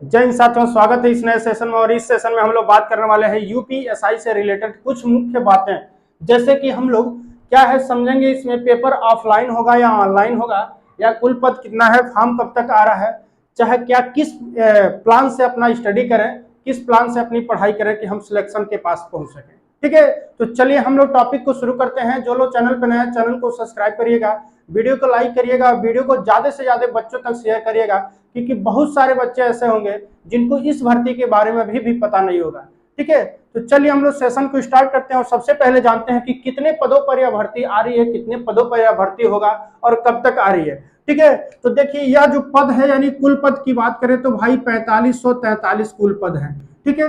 जय हिंद साथियों, स्वागत है इस नए सेशन में। और इस सेशन में हम लोग बात करने वाले हैं यूपीएसआई से रिलेटेड कुछ मुख्य बातें। जैसे कि हम लोग क्या है समझेंगे, इसमें पेपर ऑफलाइन होगा या ऑनलाइन होगा, या कुल पद कितना है, फॉर्म कब तक आ रहा है, चाहे क्या किस प्लान से अपना स्टडी करें, किस प्लान से अपनी पढ़ाई करें कि हम सिलेक्शन के पास पहुंच सकें। ठीक है, तो चलिए हम लोग टॉपिक को शुरू करते हैं। जो लोग चैनल पर नए हैं चैनल को सब्सक्राइब करिएगा, वीडियो को लाइक करिएगा, वीडियो को ज्यादा से ज्यादा बच्चों तक शेयर करिएगा, क्योंकि बहुत सारे बच्चे ऐसे होंगे जिनको इस भर्ती के बारे में भी पता नहीं होगा। ठीक है, तो चलिए हम लोग सेशन को स्टार्ट करते हैं और सबसे पहले जानते हैं कि कितने पदों पर यह भर्ती आ रही है, कितने पदों पर यह भर्ती होगा और कब तक आ रही है। ठीक है, तो देखिए यह जो पद है यानी कुल पद की बात करें तो भाई 4543 कुल पद है। ठीक है,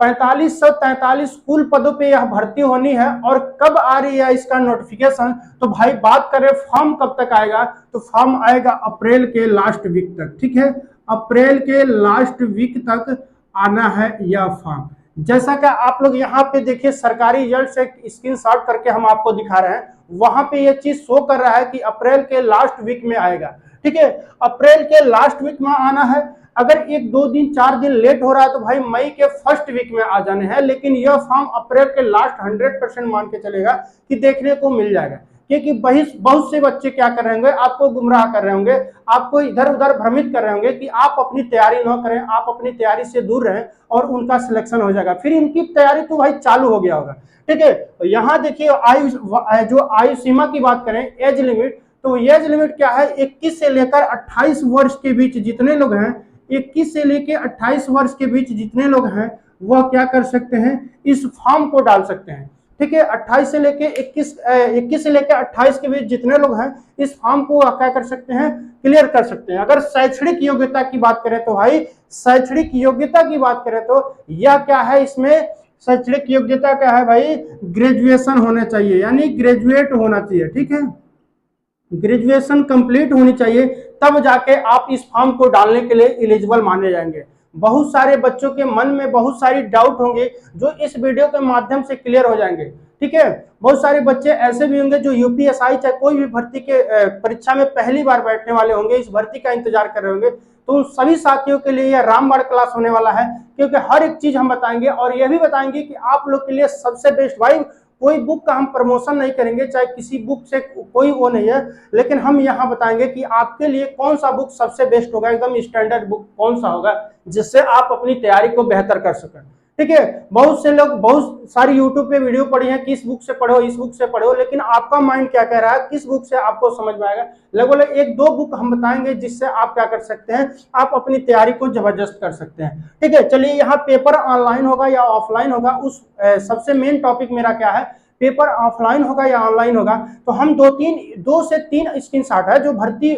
4543 कुल पदों पे यह भर्ती होनी है। और कब आ रही है इसका नोटिफिकेशन, तो भाई बात करें फॉर्म कब तक आएगा, तो फॉर्म आएगा अप्रैल के लास्ट वीक तक। ठीक है, अप्रैल के लास्ट वीक तक आना है यह फॉर्म। जैसा कि आप लोग यहाँ पे देखिए सरकारी रिजल्ट से स्क्रीनशॉट करके हम आपको दिखा रहे हैं, वहां पे ये चीज शो कर रहा है कि अप्रैल के लास्ट वीक में आएगा। ठीक है, अप्रैल के लास्ट वीक में आना है। अगर एक दो दिन चार दिन लेट हो रहा है तो भाई मई के फर्स्ट वीक में आ जाने हैं, लेकिन यह फॉर्म अप्रैल के लास्ट 100% मान के चलेगा कि देखने को मिल जाएगा। क्योंकि बहुत से बच्चे क्या कर रहे होंगे, आपको गुमराह कर रहे होंगे, आपको इधर उधर भ्रमित कर रहे होंगे कि आप अपनी तैयारी न करें, आप अपनी तैयारी से दूर रहें और उनका सिलेक्शन हो जाएगा। फिर इनकी तैयारी तो भाई चालू हो गया होगा। ठीक है, तो यहाँ देखिए आयु सीमा की बात करें, एज लिमिट, तो एज लिमिट क्या है, 21 से लेकर 28 वर्ष के बीच जितने लोग हैं, 21 से लेकर 28 वर्ष के बीच जितने लोग हैं वह क्या कर सकते हैं, इस फॉर्म को डाल सकते हैं। ठीक है, 28 से लेके 21 से लेकर 28 के बीच जितने लोग हैं इस फॉर्म को क्या कर सकते हैं, क्लियर कर सकते हैं। अगर शैक्षणिक योग्यता की बात करें तो भाई शैक्षणिक योग्यता की बात करें तो यह क्या है, इसमें शैक्षणिक योग्यता क्या है भाई, ग्रेजुएशन होना चाहिए, यानी ग्रेजुएट होना चाहिए। ठीक है, ग्रेजुएशन कंप्लीट होनी चाहिए, तब जाके आप इस फॉर्म को डालने के लिए एलिजिबल माने जाएंगे। बहुत सारे बच्चों के मन में बहुत सारी डाउट होंगे जो इस वीडियो के माध्यम से क्लियर हो जाएंगे। ठीक है, बहुत सारे बच्चे ऐसे भी होंगे जो यूपीएसआई चाहे कोई भी भर्ती के परीक्षा में पहली बार बैठने वाले होंगे, इस भर्ती का इंतजार कर रहे होंगे। तो उन सभी साथियों के लिए यह रामबाण क्लास होने वाला है, क्योंकि हर एक चीज हम बताएंगे और यह भी बताएंगे कि आप लोग के लिए सबसे बेस्ट। भाई कोई बुक का हम प्रमोशन नहीं करेंगे, चाहे किसी बुक से कोई वो नहीं है, लेकिन हम यहाँ बताएंगे कि आपके लिए कौन सा बुक सबसे बेस्ट होगा, एकदम स्टैंडर्ड बुक कौन सा होगा जिससे आप अपनी तैयारी को बेहतर कर सकें। ठीक है, बहुत से लोग बहुत सारी यूट्यूब पे वीडियो पढ़ी है कि इस बुक से पढ़ो, इस बुक से पढ़ो, लेकिन आपका माइंड क्या कह रहा है, किस बुक से आपको समझ में आएगा। लगभग एक दो बुक हम बताएंगे जिससे आप क्या कर सकते हैं, आप अपनी तैयारी को जबरदस्त कर सकते हैं। ठीक है, चलिए यहाँ पेपर ऑनलाइन होगा या ऑफलाइन होगा, उस सबसे मेन टॉपिक मेरा क्या है, पेपर ऑफलाइन होगा या ऑनलाइन होगा। तो हम दो से तीन स्क्रीनशॉट है जो भर्ती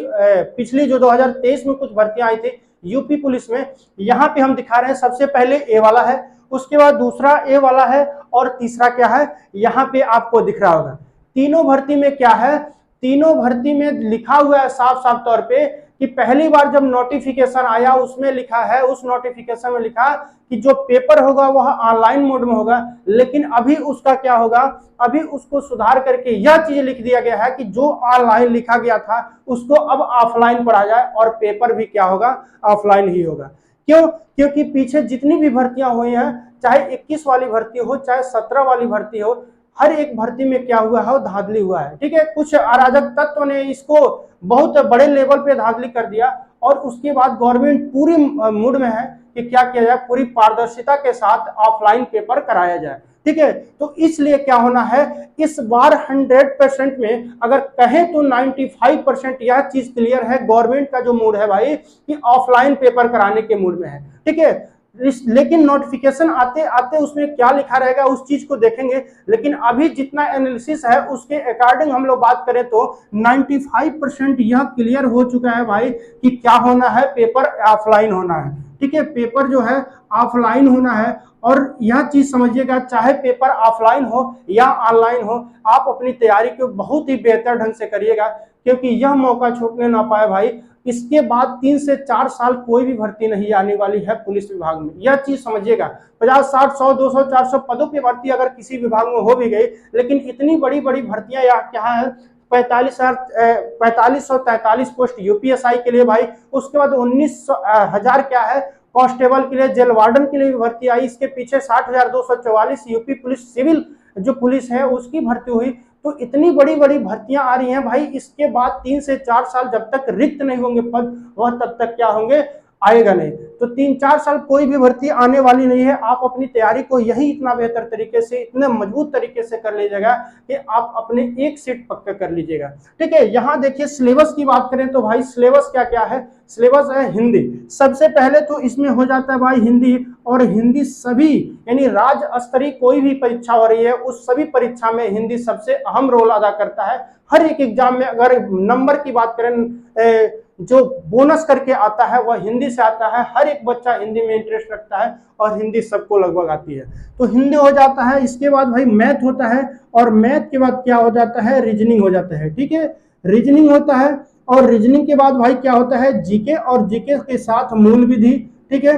पिछली जो 2023 में कुछ भर्तियां आई थी यूपी पुलिस में, यहाँ पे हम दिखा रहे हैं। सबसे पहले ए वाला है, उसके बाद दूसरा ए वाला है और तीसरा क्या है, यहाँ पे आपको दिख रहा होगा। तीनों भर्ती में क्या है, तीनों भर्ती में लिखा हुआ है साफ साफ तौर पे कि पहली बार जब नोटिफिकेशन आया उसमें लिखा है, उस नोटिफिकेशन में लिखा कि जो पेपर होगा वह ऑनलाइन मोड में होगा, लेकिन अभी उसका क्या होगा, अभी उसको सुधार करके यह चीज लिख दिया गया है कि जो ऑनलाइन लिखा गया था उसको अब ऑफलाइन पढ़ा जाए और पेपर भी क्या होगा, ऑफलाइन ही होगा। क्यों, क्योंकि पीछे जितनी भी भर्तियां हुई हैं, चाहे 21 वाली भर्ती हो चाहे 17 वाली भर्ती हो, हर एक भर्ती में क्या हुआ है, धांधली हुआ है। ठीक है, कुछ अराजक तत्व ने इसको बहुत बड़े लेवल पे धांधली कर दिया और उसके बाद गवर्नमेंट पूरी मूड में है कि क्या किया जाए, पूरी पारदर्शिता के साथ ऑफलाइन पेपर कराया जाए। ठीक है, तो इसलिए क्या होना है, इस बार 100% में अगर कहें तो 95% यह चीज क्लियर है, गवर्नमेंट का जो मूड है भाई कि ऑफलाइन पेपर कराने के मूड में है। ठीक है, लेकिन नोटिफिकेशन आते आते उसमें क्या लिखा रहेगा उस चीज को देखेंगे, लेकिन अभी जितना एनालिसिस है उसके अकॉर्डिंग हम लोग बात करें तो 95% यह क्लियर हो चुका है भाई कि क्या होना है, पेपर ऑफलाइन होना है। ठीक है, पेपर जो है ऑफलाइन होना है। और यह चीज समझिएगा, चाहे पेपर ऑफलाइन हो या ऑनलाइन हो, आप अपनी तैयारी को बहुत ही बेहतर ढंग से करिएगा, क्योंकि यह मौका छूटने ना पाए भाई। इसके बाद 3 से 4 साल कोई भी भर्ती नहीं आने वाली है पुलिस विभाग में, यह चीज समझिएगा। 50 60 100 200 400 पदों की भर्ती अगर किसी विभाग में हो भी गई, लेकिन इतनी बड़ी बड़ी भर्तियां क्या है, 4543 पोस्ट यूपीएसआई के लिए भाई, उसके बाद 19,000 क्या है, कांस्टेबल के लिए, जेल वार्डन के लिए भी भर्ती आई। इसके पीछे 60,244 यूपी पुलिस सिविल जो पुलिस है उसकी भर्ती हुई। तो इतनी बड़ी बड़ी भर्तियां आ रही हैं भाई। इसके बाद 3 से 4 साल जब तक रिक्त नहीं होंगे पद, वह तब तक क्या होंगे, आएगा नहीं। तो 3-4 साल कोई भी भर्ती आने वाली नहीं है। आप अपनी तैयारी को यही इतना बेहतर तरीके से, इतने मजबूत तरीके से कर लीजिएगा कि आप अपने एक सीट पक्का कर लीजिएगा। ठीक है, यहाँ देखिए सिलेबस की बात करें तो भाई सिलेबस क्या क्या है। सिलेबस है हिंदी, सबसे पहले तो इसमें हो जाता है भाई हिंदी। और हिंदी सभी यानी राज्य स्तरीय कोई भी परीक्षा हो रही है उस सभी परीक्षा में हिंदी सबसे अहम रोल अदा करता है। हर एक एग्जाम में अगर नंबर की बात करें, जो बोनस करके आता है वह हिंदी से आता है। हर एक बच्चा हिंदी में इंटरेस्ट रखता है और हिंदी सबको लगभग आती है। तो हिंदी हो जाता है। इसके बाद भाई मैथ होता है, और मैथ के बाद क्या हो जाता है, रीजनिंग हो जाता है। ठीक है, रीजनिंग होता है। और रीजनिंग के बाद भाई क्या होता है, जीके, और जीके के साथ मूल विधि। ठीक है,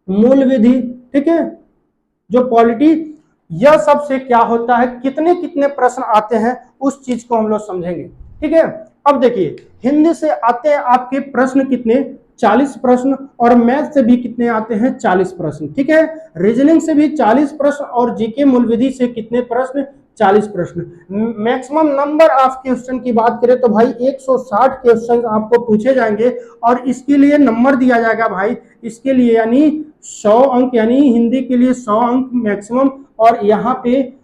मूल विधि। ठीक है, जो पॉलिटी, यह सब से क्या होता है, कितने कितने प्रश्न आते हैं उस चीज को हम लोग समझेंगे। ठीक है, अब देखिए हिंदी से आते हैं आपके प्रश्न कितने, 40 प्रश्न, और मैथ से भी कितने आते हैं, 40 प्रश्न। ठीक है, रीजनिंग से भी 40 प्रश्न, और जीके मूल विधि से कितने प्रश्न, 40 प्रश्न। मैक्सिमम नंबर ऑफ क्वेश्चन की बात करें तो भाई 160 क्वेश्चन आपको पूछे जाएंगे, और इसके लिए नंबर दिया जाएगा भाई, इसके लिए यानी 100 अंक, यानी हिंदी के लिए 100 अंक मैक्सिमम, और यहाँ पे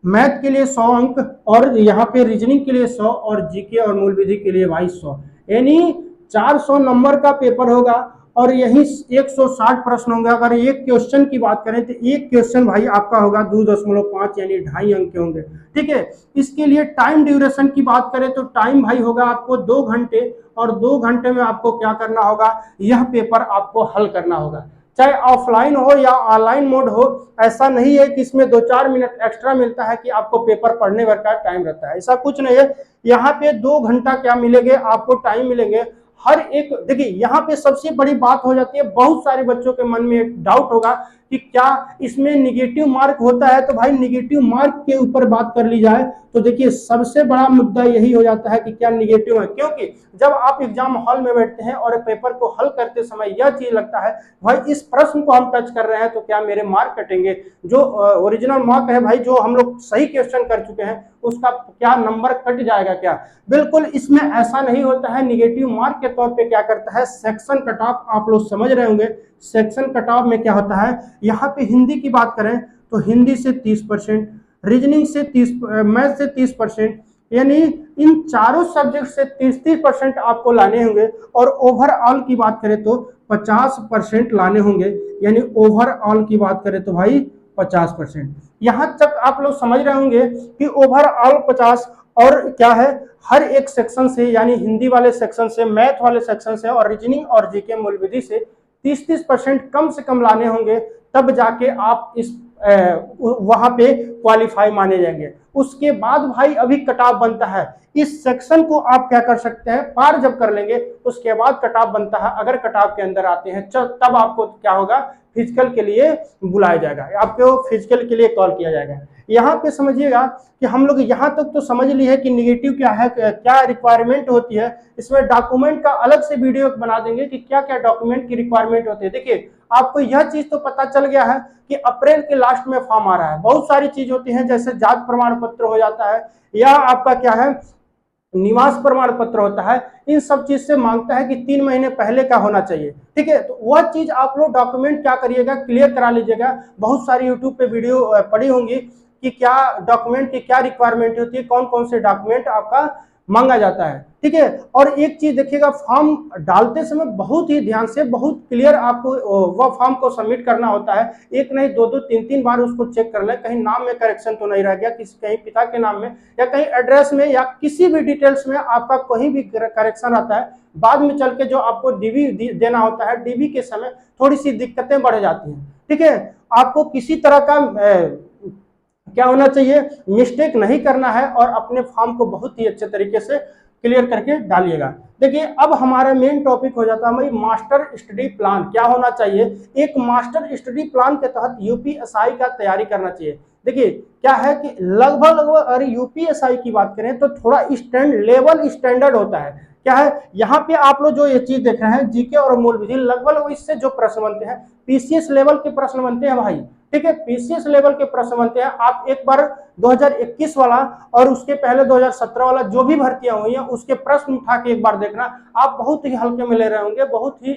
मैथ के लिए 100 अंक, और यहाँ पे रीजनिंग के लिए 100, और जीके और मूल विधि के लिए भाई 100, यानी 400 नंबर का पेपर होगा। और यही 160 प्रश्न होंगे। अगर एक क्वेश्चन की बात करें तो एक क्वेश्चन भाई आपका होगा 2.5 यानी 2.5 अंक के होंगे। ठीक है, इसके लिए टाइम ड्यूरेशन की बात करें तो टाइम भाई होगा आपको 2 घंटे, और 2 घंटे में आपको क्या करना होगा, यह पेपर आपको हल करना होगा। चाहे ऑफलाइन हो या ऑनलाइन मोड हो, ऐसा नहीं है कि इसमें 2-4 मिनट एक्स्ट्रा मिलता है कि आपको पेपर पढ़ने भर का टाइम रहता है, ऐसा कुछ नहीं है। यहाँ पे 2 घंटा क्या मिलेंगे आपको, टाइम मिलेंगे। हर एक देखिए यहाँ पे सबसे बड़ी बात हो जाती है, बहुत सारे बच्चों के मन में एक डाउट होगा कि क्या इसमें निगेटिव मार्क होता है। तो भाई निगेटिव मार्क के ऊपर बात कर ली जाए तो देखिए सबसे बड़ा मुद्दा यही हो जाता है कि क्या निगेटिव है, क्योंकि जब आप एग्जाम हॉल में बैठते हैं और पेपर को हल करते समय यह चीज लगता है भाई इस प्रश्न को हम टच कर रहे हैं तो क्या मेरे मार्क कटेंगे। जो ओरिजिनल मार्क है भाई, जो हम लोग सही क्वेश्चन कर चुके हैं उसका क्या नंबर कट जाएगा क्या। बिल्कुल इसमें ऐसा नहीं होता है। निगेटिव मार्क के तौर पे क्या करता है, सेक्शन कट ऑफ, आप लोग समझ रहे होंगे सेक्शन कट ऑफ में क्या होता है। यहाँ पे हिंदी की बात करें तो हिंदी से 30%, रीजनिंग से 30, मैथ से 30%, यानी इन चारों सब्जेक्ट से 30% आपको लाने होंगे। और ओवरऑल की बात करें तो 50% लाने होंगे, यानी ओवरऑल की बात करें तो भाई 50%। यहां तक आप लोग समझ रहे होंगे कि ओवरऑल 50, और क्या है, हर एक सेक्शन से यानी हिंदी वाले सेक्शन से, मैथ वाले सेक्शन से, और रीजनिंग और जीके मूल विधि से 30% कम से कम लाने होंगे, तब जाके आप इस वहां पे क्वालिफाई माने जाएंगे। उसके बाद भाई अभी कटाव बनता है। इस सेक्शन को आप क्या कर सकते हैं, पार जब कर लेंगे उसके बाद कटाव बनता है। अगर कटाव के अंदर आते हैं तब आपको क्या होगा, फिजिकल के लिए बुलाया जाएगा, आपको फिजिकल के लिए कॉल किया जाएगा। यहाँ पे समझिएगा कि हम लोग यहाँ तक तो समझ लिए है कि निगेटिव क्या है, क्या रिक्वायरमेंट होती है। इसमें डॉक्यूमेंट का अलग से वीडियो बना देंगे कि क्या क्या डॉक्यूमेंट की रिक्वायरमेंट होती है। देखिए आपको यह चीज तो पता चल गया है कि अप्रैल के लास्ट में फॉर्म आ रहा है। बहुत सारी चीज होती है, जैसे जाति प्रमाण पत्र हो जाता है, या आपका क्या है निवास प्रमाण पत्र होता है। इन सब चीज से मांगता है कि 3 महीने पहले का होना चाहिए। ठीक है, तो वह चीज आप लोग डॉक्यूमेंट क्या करिएगा, क्लियर करा लीजिएगा। बहुत सारी यूट्यूब पे वीडियो पड़ी होंगी कि क्या डॉक्यूमेंट की क्या रिक्वायरमेंट होती है, कौन कौन से डॉक्यूमेंट आपका मांगा जाता है। ठीक है, और एक चीज देखिएगा, फॉर्म डालते समय बहुत ही ध्यान से, बहुत क्लियर आपको वह फॉर्म को सबमिट करना होता है। एक नहीं, 2-2, 3-3 बार उसको चेक कर लें, कहीं नाम में करेक्शन तो नहीं रह गया, किसी कहीं पिता के नाम में या कहीं एड्रेस में या किसी भी डिटेल्स में आपका कहीं भी करेक्शन आता है। बाद में चल के जो आपको डीबी देना होता है, डीबी के समय थोड़ी सी दिक्कतें बढ़ जाती हैं। ठीक है, आपको किसी तरह का क्या होना चाहिए, मिस्टेक नहीं करना है, और अपने फॉर्म को बहुत ही अच्छे तरीके से क्लियर करके डालिएगा। देखिए अब हमारा मेन टॉपिक हो जाता है भाई मास्टर स्टडी प्लान क्या होना चाहिए। एक मास्टर स्टडी प्लान के तहत यूपीएसआई का तैयारी करना चाहिए। देखिए क्या है कि लगभग अगर यूपीएसआई की बात करें तो थोड़ा लेवल स्टैंडर्ड होता है। क्या है यहाँ पे आप लोग जो ये चीज देख रहे हैं जीके और मूल विधि, लगभग इससे जो प्रश्न बनते हैं पीसीएस लेवल के प्रश्न बनते हैं भाई। ठीक है, पीसीएस लेवल के प्रश्न बनते हैं। आप एक बार 2021 वाला और उसके पहले 2017 वाला जो भी भर्तियां हुई हैं उसके प्रश्न उठा के एक बार देखना, आप बहुत ही हल्के में ले रहे होंगे, बहुत ही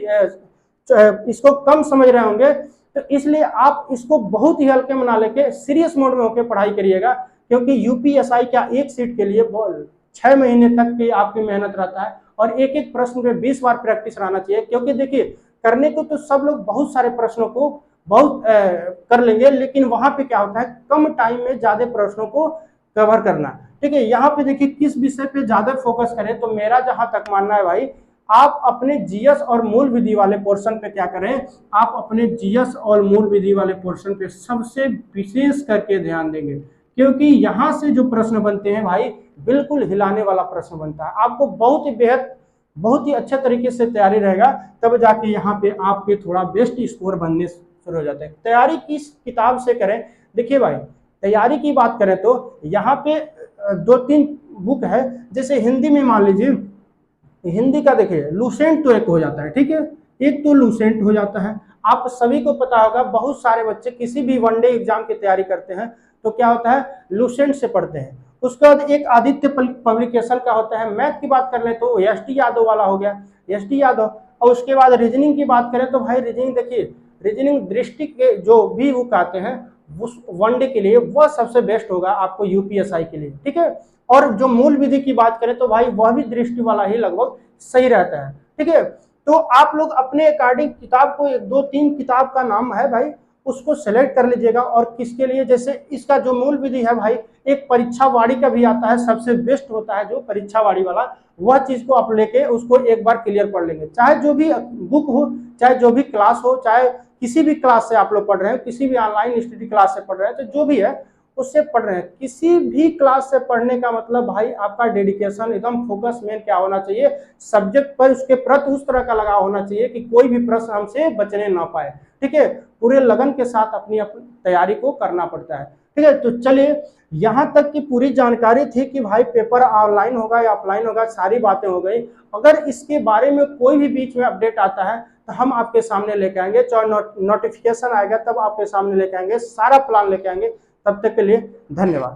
इसको कम समझ रहे होंगे। तो इसलिए आप इसको बहुत ही हल्के में ना लेके सीरियस मोड में होकर पढ़ाई करिएगा, क्योंकि यूपीएसआई का एक सीट के लिए 6 महीने तक की आपकी मेहनत रहता है और एक एक प्रश्न पे 20 बार प्रैक्टिस रहना चाहिए। क्योंकि देखिए करने को तो सब लोग बहुत सारे प्रश्नों को बहुत कर लेंगे, लेकिन वहां पे क्या होता है कम टाइम में ज्यादा प्रश्नों को कवर करना। ठीक है, यहाँ पे देखिए किस विषय पे ज्यादा फोकस करें, तो मेरा जहां तक मानना है भाई आप अपने जीएस और मूल विधि वाले पोर्शन पे क्या करें, आप अपने जीएस और मूल विधि वाले पोर्शन पे सबसे विशेष करके ध्यान देंगे, क्योंकि यहां से जो प्रश्न बनते हैं भाई बिल्कुल हिलाने वाला प्रश्न बनता है। आपको बहुत ही बेहद बहुत ही अच्छे तरीके से तैयारी रहेगा, तब जाके यहाँ पे आपके थोड़ा बेस्ट स्कोर बनने शुरू हो जाते हैं। तैयारी किस किताब से करें, देखिए भाई तैयारी की बात करें तो यहाँ पे 2-3 बुक है। जैसे हिंदी में मान लीजिए, हिंदी का देखिए लूसेंट तो एक हो जाता है, ठीक है, एक तो लूसेंट हो जाता है। आप सभी को पता होगा बहुत सारे बच्चे किसी भी वनडे एग्जाम की तैयारी करते हैं तो क्या होता है लूसेंट से पढ़ते हैं। उसके बाद एक आदित्य पब्लिकेशन का होता है। मैथ की बात कर ले तो एसटी यादव वाला हो गया, एसटी यादव। और उसके बाद रीजनिंग की बात करें तो भाई रीजनिंग देखिए, रीजनिंग दृष्टि के जो भी बुक आते हैं उस वनडे के लिए वह सबसे बेस्ट होगा आपको यूपीएसआई के लिए। ठीक है, और जो मूल विधि की बात करें तो भाई वह भी दृष्टि वाला ही लगभग सही रहता है। ठीक है, तो आप लोग अपने अकॉर्डिंग किताब को 1-2-3 किताब का नाम है भाई उसको सेलेक्ट कर लीजिएगा। और किसके लिए, जैसे इसका जो मूल विधि है भाई एक परीक्षावाड़ी का भी आता है, सबसे बेस्ट होता है जो परीक्षावाड़ी वाला, वह चीज को आप लेके उसको एक बार क्लियर पढ़ लेंगे। चाहे जो भी बुक हो, चाहे जो भी क्लास हो, चाहे किसी भी क्लास से आप लोग पढ़ रहे हैं, किसी भी ऑनलाइन स्टडी क्लास से पढ़ रहे हैं, तो जो भी है उससे पढ़ रहे हैं, किसी भी क्लास से पढ़ने का मतलब भाई आपका डेडिकेशन एकदम फोकस मेन क्या होना चाहिए, सब्जेक्ट पर उसके प्रति उस तरह का लगाव होना चाहिए कि कोई भी प्रश्न हमसे बचने ना पाए। ठीक है, पूरे लगन के साथ अपनी तैयारी को करना पड़ता है। ठीक है, तो चलिए यहाँ तक की पूरी जानकारी थी कि भाई पेपर ऑनलाइन होगा या ऑफलाइन होगा, सारी बातें हो गई। अगर इसके बारे में कोई भी बीच में अपडेट आता है तो हम आपके सामने लेके आएंगे, चाहे नोटिफिकेशन आएगा तब आपके सामने लेके आएंगे, सारा प्लान लेके आएंगे। तब तक के लिए धन्यवाद।